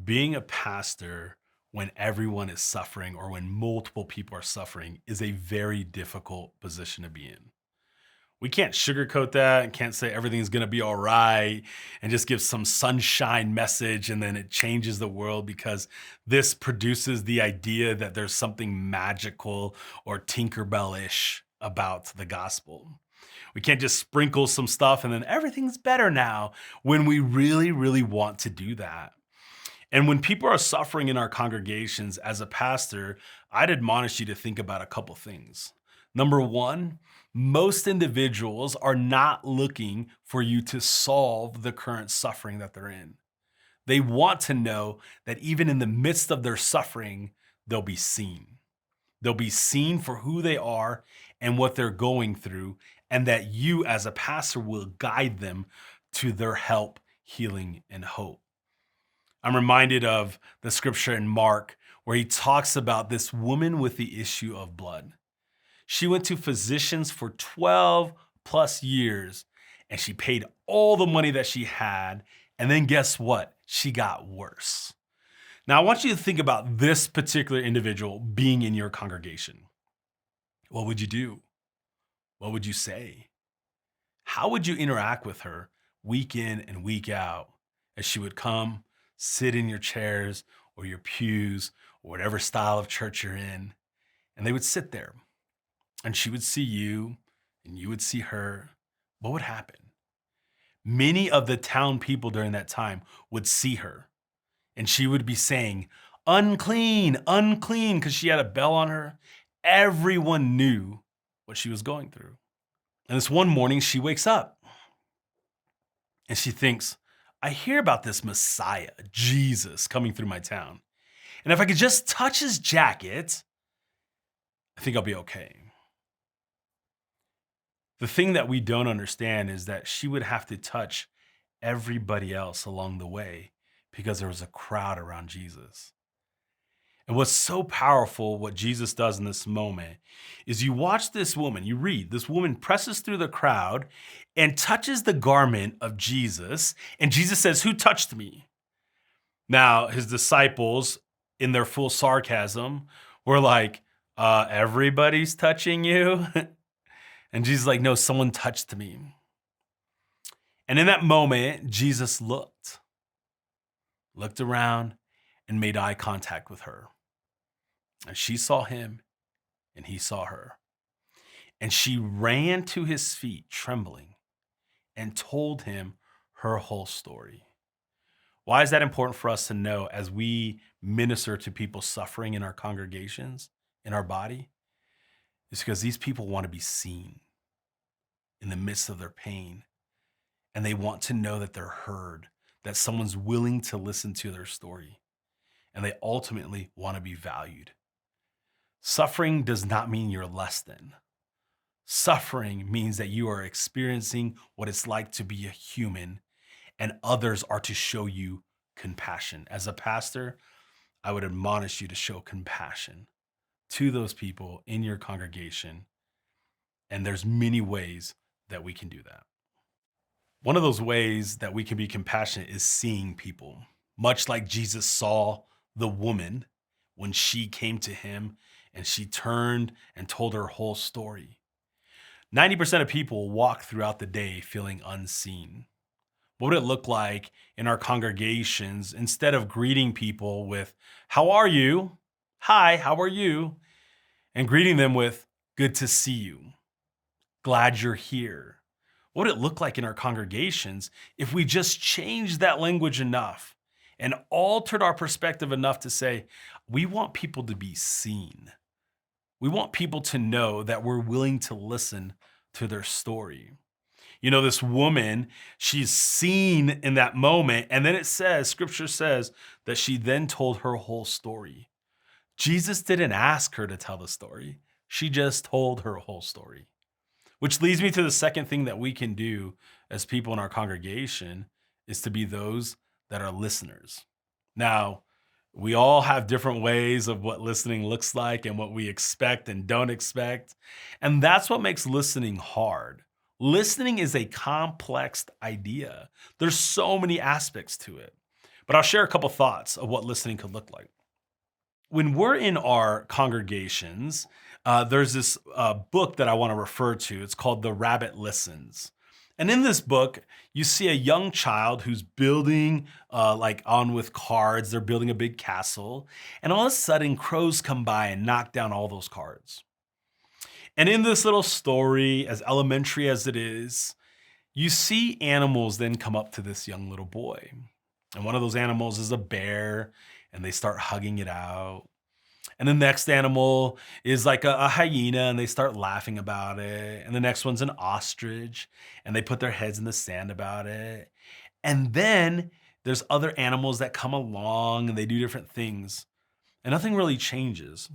Being a pastor when everyone is suffering or when multiple people are suffering is a very difficult position to be in. We can't sugarcoat that and can't say everything's going to be all right and just give some sunshine message and then it changes the world because this produces the idea that there's something magical or Tinkerbell-ish about the gospel. We can't just sprinkle some stuff and then everything's better now when we really, really want to do that. And when people are suffering in our congregations, as a pastor, I'd admonish you to think about a couple things. Number one, most individuals are not looking for you to solve the current suffering that they're in. They want to know that even in the midst of their suffering, they'll be seen. They'll be seen for who they are and what they're going through, and that you, as a pastor, will guide them to their help, healing, and hope. I'm reminded of the scripture in Mark where he talks about this woman with the issue of blood. She went to physicians for 12 plus years and she paid all the money that she had. And then guess what? She got worse. Now, I want you to think about this particular individual being in your congregation. What would you do? What would you say? How would you interact with her week in and week out as she would come, sit in your chairs or your pews or whatever style of church you're in, and they would sit there and she would see you and you would see her? What would happen? Many of the town people during that time would see her and she would be saying, unclean, unclean, because she had a bell on her. Everyone knew what she was going through. And this one morning, she wakes up and she thinks, I hear about this Messiah, Jesus, coming through my town. And if I could just touch his jacket, I think I'll be okay. The thing that we don't understand is that she would have to touch everybody else along the way because there was a crowd around Jesus. And what's so powerful, what Jesus does in this moment, is you watch this woman, you read, this woman presses through the crowd and touches the garment of Jesus. And Jesus says, who touched me? Now, his disciples, in their full sarcasm, were like, everybody's touching you. And Jesus is like, no, someone touched me. And in that moment, Jesus looked around and made eye contact with her. And she saw him and he saw her. And she ran to his feet trembling and told him her whole story. Why is that important for us to know as we minister to people suffering in our congregations, in our body? It's because these people want to be seen in the midst of their pain. And they want to know that they're heard, that someone's willing to listen to their story. And they ultimately want to be valued. Suffering does not mean you're less than. Suffering means that you are experiencing what it's like to be a human, and others are to show you compassion. As a pastor, I would admonish you to show compassion to those people in your congregation. And there's many ways that we can do that. One of those ways that we can be compassionate is seeing people, much like Jesus saw the woman when she came to him and she turned and told her whole story. 90% of people walk throughout the day feeling unseen. What would it look like in our congregations instead of greeting people with, how are you? Hi, how are you? And greeting them with, good to see you. Glad you're here. What would it look like in our congregations if we just changed that language enough and altered our perspective enough to say, we want people to be seen. We want people to know that we're willing to listen to their story. You know, this woman, she's seen in that moment. And then it says, scripture says that she then told her whole story. Jesus didn't ask her to tell the story. She just told her whole story. Which leads me to the second thing that we can do as people in our congregation is to be those that are listeners. Now, we all have different ways of what listening looks like and what we expect and don't expect. And that's what makes listening hard. Listening is a complex idea. There's so many aspects to it. But I'll share a couple thoughts of what listening could look like. When we're in our congregations, there's this book that I want to refer to. It's called The Rabbit Listens. And in this book, you see a young child who's building, like on with cards. They're building a big castle. And all of a sudden, crows come by and knock down all those cards. And in this little story, as elementary as it is, you see animals then come up to this young little boy. And one of those animals is a bear, and they start hugging it out. And the next animal is like a hyena, and they start laughing about it. And the next one's an ostrich, and they put their heads in the sand about it. And then there's other animals that come along and they do different things. And nothing really changes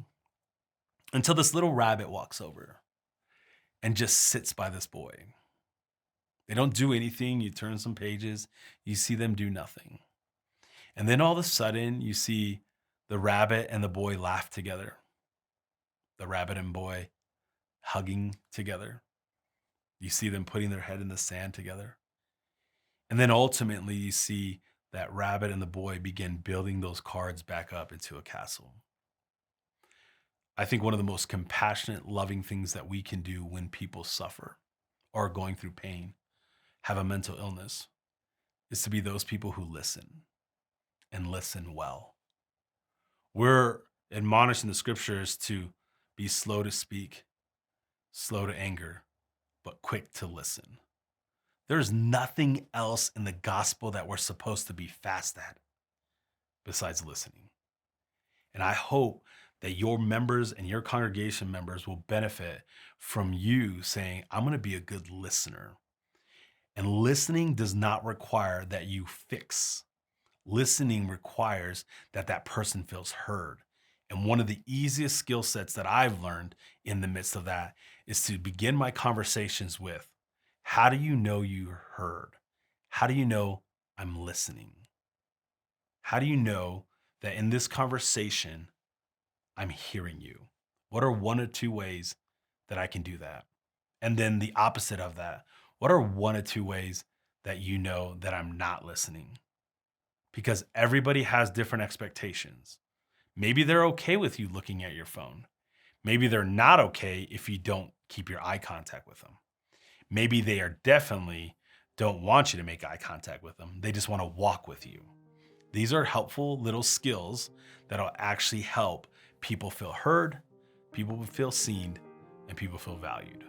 until this little rabbit walks over and just sits by this boy. They don't do anything. You turn some pages, you see them do nothing. And then all of a sudden, you see the rabbit and the boy laugh together. The rabbit and boy hugging together. You see them putting their head in the sand together. And then ultimately, you see that rabbit and the boy begin building those cards back up into a castle. I think one of the most compassionate, loving things that we can do when people suffer or are going through pain, have a mental illness, is to be those people who listen and listen well. We're admonished in the scriptures to be slow to speak, slow to anger, but quick to listen. There's nothing else in the gospel that we're supposed to be fast at besides listening. And I hope that your members and your congregation members will benefit from you saying, I'm going to be a good listener. And listening does not require that you fix. Listening requires that that person feels heard. And one of the easiest skill sets that I've learned in the midst of that is to begin my conversations with, how do you know you're heard? How do you know I'm listening? How do you know that in this conversation, I'm hearing you? What are one or two ways that I can do that? And then the opposite of that, what are one or two ways that you know that I'm not listening? Because everybody has different expectations. Maybe they're okay with you looking at your phone. Maybe they're not okay if you don't keep your eye contact with them. Maybe they are definitely don't want you to make eye contact with them. They just want to walk with you. These are helpful little skills that'll actually help people feel heard, people feel seen, and people feel valued.